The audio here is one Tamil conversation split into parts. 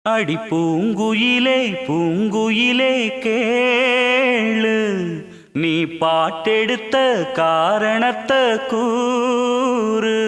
அடி பூங்குயிலே பூங்குயிலே கேளு, நீ பாட்டெடுத்த காரணத்தை கூறு.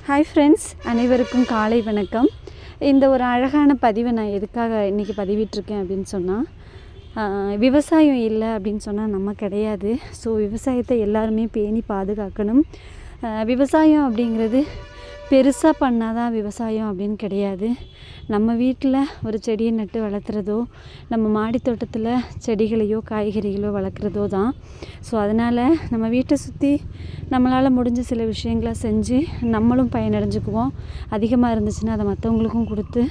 ஹாய் ஃப்ரெண்ட்ஸ், அனைவருக்கும் காலை வணக்கம். இந்த ஒரு அழகான பதிவை நான் எதுக்காக இன்றைக்கி பதிவிட்டிருக்கேன் அப்படின்னு சொன்னால், விவசாயம் இல்லை அப்படின்னு சொன்னால் நம்ம கிடையாது. ஸோ விவசாயத்தை எல்லாருமே பேணி பாதுகாக்கணும். விவசாயம் அப்படிங்கிறது பெருசாக பண்ணால் தான் விவசாயம் அப்படின்னு கிடையாது. நம்ம வீட்டில் ஒரு செடியை நட்டு வளர்த்துறதோ, நம்ம மாடி தோட்டத்தில் செடிகளையோ காய்கறிகளோ வளர்க்குறதோ தான். ஸோ அதனால் நம்ம வீட்டை சுற்றி நம்மளால் முடிஞ்ச சில விஷயங்களை செஞ்சு நம்மளும் பயனடைஞ்சுக்குவோம். அதிகமாக இருந்துச்சுன்னா அதை மற்றவங்களுக்கும் கொடுத்து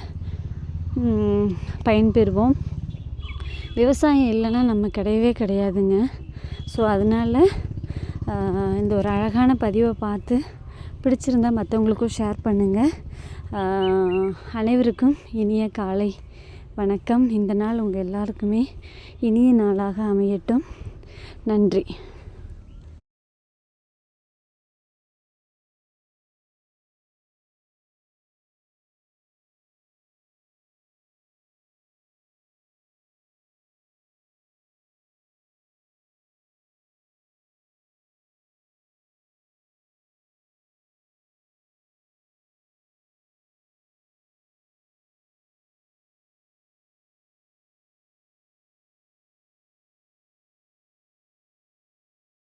பயன்பெறுவோம். விவசாயம் இல்லைன்னா நம்ம கிடையவே கிடையாதுங்க. ஸோ அதனால் இந்த ஒரு அழகான பதிவை பார்த்து பிடிச்சிருந்தால் மற்றவங்களுக்கும் ஷேர் பண்ணுங்கள். அனைவருக்கும் இனிய காலை வணக்கம். இந்த நாள் உங்கள் எல்லாருக்குமே இனிய நாளாக அமையட்டும். நன்றி.